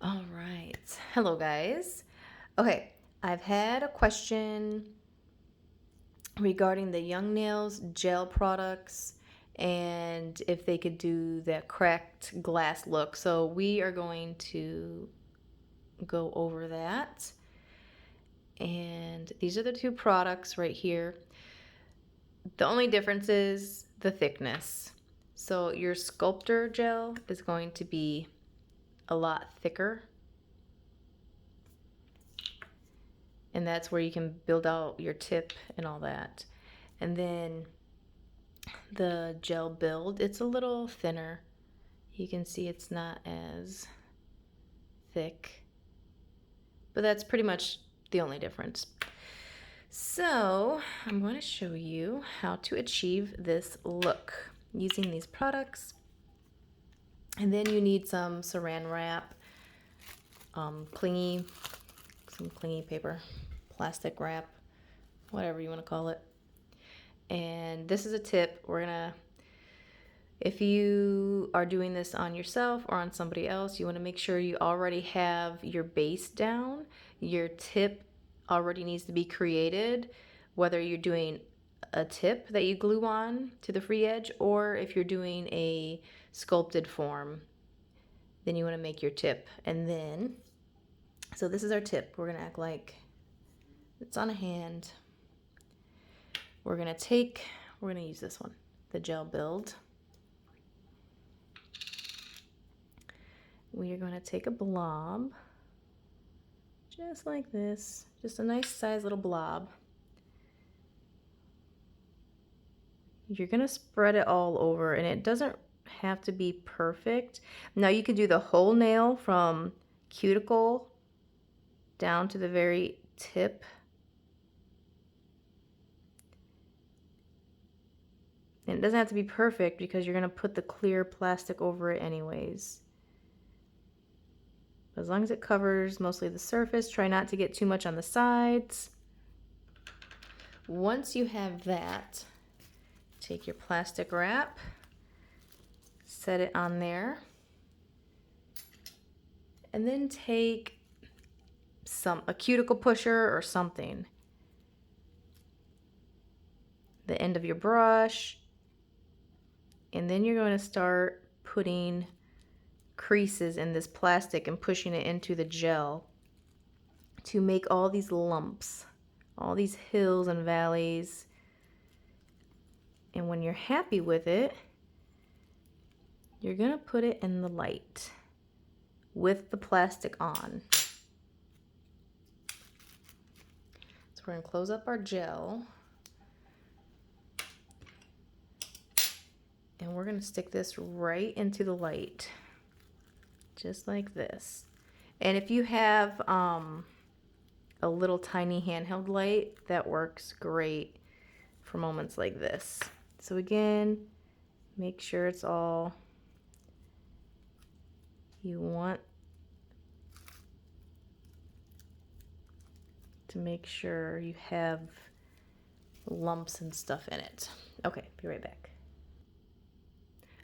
All right. Hello, guys. Okay, I've had a question regarding the Young Nails gel products and if they could do that cracked glass look. So we are going to go over that. And these are the two products right here. The only difference is the thickness. So your sculptor gel is going to be a lot thicker, and that's where you can build out your tip and all that. And then the gel build, it's a little thinner. You can see it's not as thick, but that's pretty much the only difference. So I'm going to show you how to achieve this look using these products. And then you need some saran wrap, some clingy paper, plastic wrap, whatever you want to call it. And this is a tip. If you are doing this on yourself or on somebody else, you want to make sure you already have your base down. Your tip already needs to be created, whether you're doing a tip that you glue on to the free edge or if you're doing a sculpted form, then you want to make your tip. And then, so this is our tip. We're going to act like it's on a hand. We're going to use this one, the gel build. We are going to take a blob, just like this, just a nice size little blob. You're going to spread it all over, and it doesn't have to be perfect. Now you can do the whole nail from cuticle down to the very tip. And it doesn't have to be perfect because you're going to put the clear plastic over it anyways. As long as it covers mostly the surface, try not to get too much on the sides. Once you have that, take your plastic wrap, set it on there, and then take a cuticle pusher or something, the end of your brush, and then you're going to start putting creases in this plastic and pushing it into the gel to make all these lumps, all these hills and valleys. And when you're happy with it, you're going to put it in the light with the plastic on. So we're going to close up our gel. And we're going to stick this right into the light, just like this. And if you have a little tiny handheld light, that works great for moments like this. So again, make sure it's all you want to make sure you have lumps and stuff in it. Okay, be right back.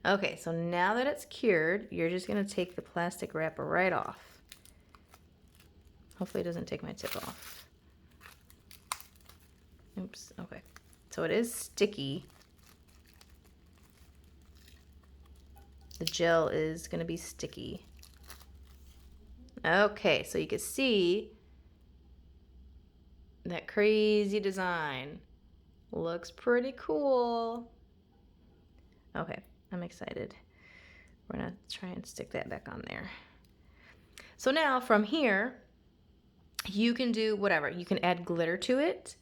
Okay, so now that it's cured, you're just going to take the plastic wrapper right off. Hopefully it doesn't take my tip off. Oops, okay. So it is sticky. The gel is going to be sticky. Okay, so you can see that crazy design. Looks pretty cool. Okay, I'm excited. We're going to try and stick that back on there. So now from here, you can do whatever. You can add glitter to it.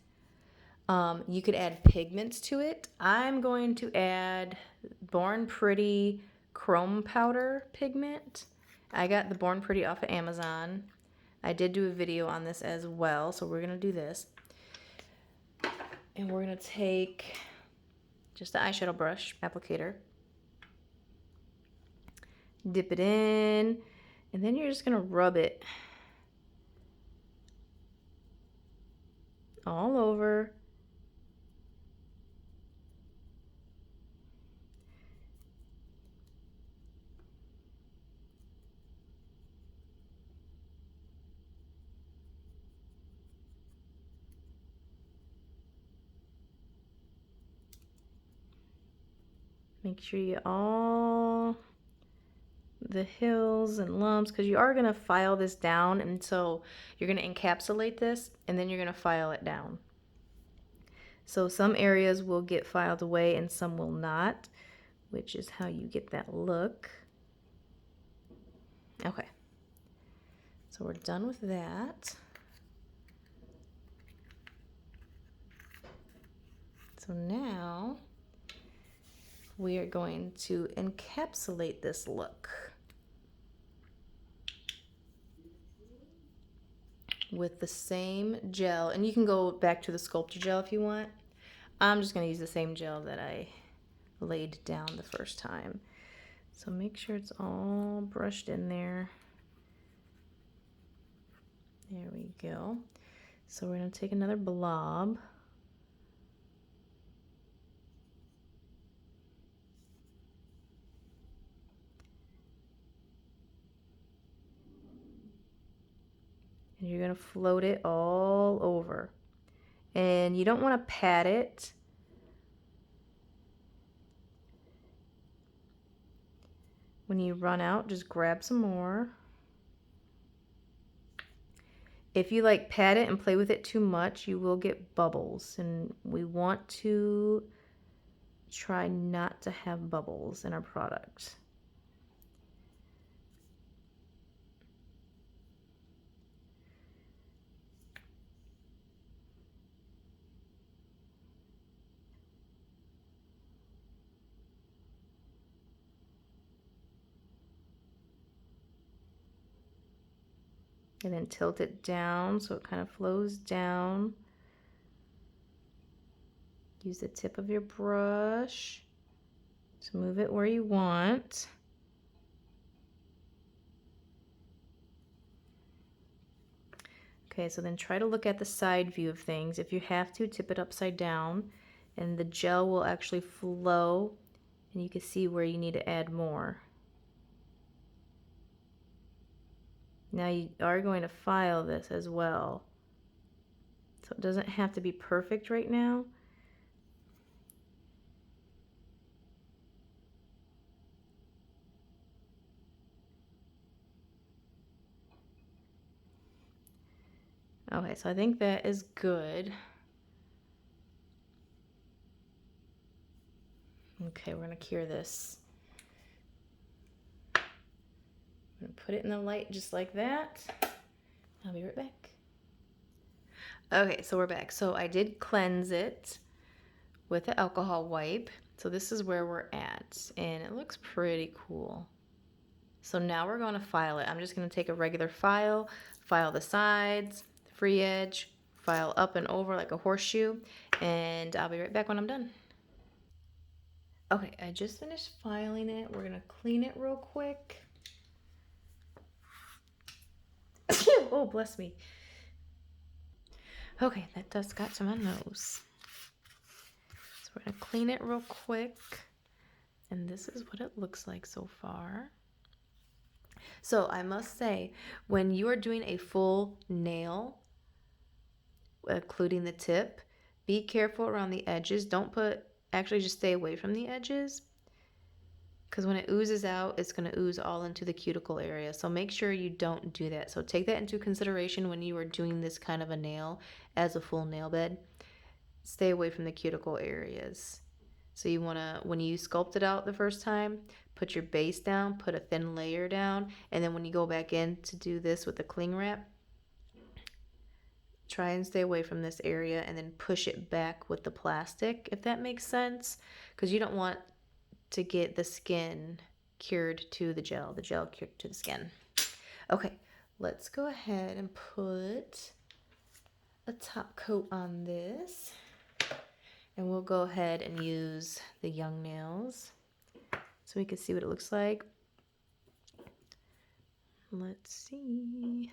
You could add pigments to it. I'm going to add Born Pretty Chrome Powder pigment. I got the Born Pretty off of Amazon. I did do a video on this as well, so we're going to do this. And we're going to take just the eyeshadow brush applicator, dip it in, and then you're just going to rub it all over. Make sure you get all the hills and lumps, because you are going to file this down, and so you're going to encapsulate this and then you're going to file it down. So some areas will get filed away and some will not, which is how you get that look. Okay, so we're done with that. So now we are going to encapsulate this look with the same gel, and you can go back to the sculpture gel if you want. I'm just going to use the same gel that I laid down the first time. So make sure it's all brushed in there. There we go. So we're going to take another blob. And you're going to float it all over. And you don't want to pat it. When you run out, just grab some more. If you like pat it and play with it too much, you will get bubbles. And we want to try not to have bubbles in our product. And then tilt it down so it kind of flows down. Use the tip of your brush to move it where you want. Okay, so then try to look at the side view of things. If you have to, tip it upside down and the gel will actually flow and you can see where you need to add more. Now you are going to file this as well. So it doesn't have to be perfect right now. Okay, so I think that is good. Okay, we're gonna cure this. I'm gonna put it in the light just like that. I'll be right back. Okay, so we're back. So I did cleanse it with the alcohol wipe. So this is where we're at, and it looks pretty cool. So now we're gonna file it. I'm just gonna take a regular file the sides, free edge, file up and over like a horseshoe, and I'll be right back when I'm done. Okay, I just finished filing it. We're gonna clean it real quick. Oh, bless me. Okay, that dust got to my nose. So we're gonna clean it real quick. And this is what it looks like so far. So I must say, when you are doing a full nail, including the tip, be careful around the edges. Actually just stay away from the edges, because when it oozes out, it's going to ooze all into the cuticle area. So make sure you don't do that. So take that into consideration when you are doing this kind of a nail as a full nail bed. Stay away from the cuticle areas. So you want to, when you sculpt it out the first time, put your base down, put a thin layer down, and then when you go back in to do this with the cling wrap, try and stay away from this area and then push it back with the plastic, if that makes sense, because you don't want to get the skin cured to the gel cured to the skin. Okay, let's go ahead and put a top coat on this, and we'll go ahead and use the young nails so we can see what it looks like. Let's see.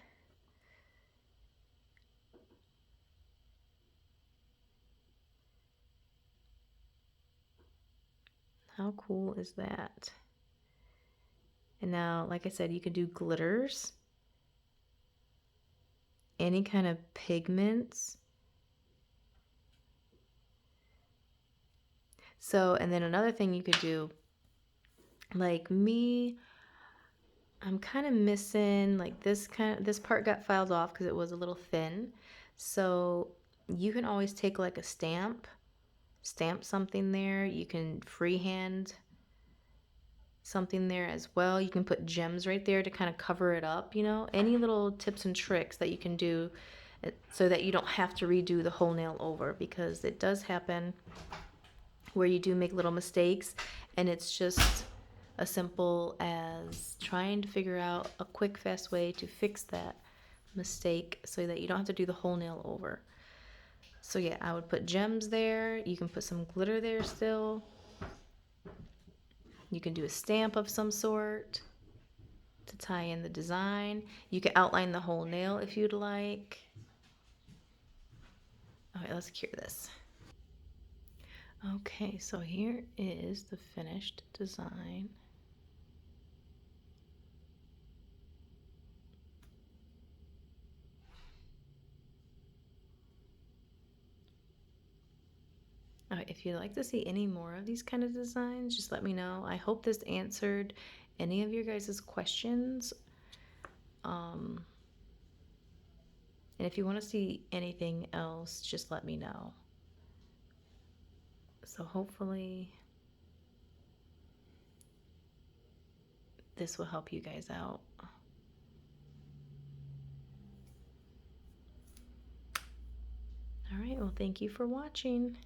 How cool is that? And now, like I said, you can do glitters, any kind of pigments. So, and then another thing you could do Like me, I'm kind of missing like this part got filed off because it was a little thin. So you can always take like a stamp something there. You can freehand something there as well. You can put gems right there to kind of cover it up, you know. Any little tips and tricks that you can do so that you don't have to redo the whole nail over, because it does happen where you do make little mistakes, and it's just as simple as trying to figure out a quick, fast way to fix that mistake so that you don't have to do the whole nail over. So yeah, I would put gems there. You can put some glitter there still. You can do a stamp of some sort to tie in the design. You can outline the whole nail if you'd like. Okay, let's cure this. Okay, so here is the finished design. If you'd like to see any more of these kind of designs, just let me know. I hope this answered any of your guys' questions. And if you want to see anything else, just let me know. So hopefully this will help you guys out. All right, well, thank you for watching.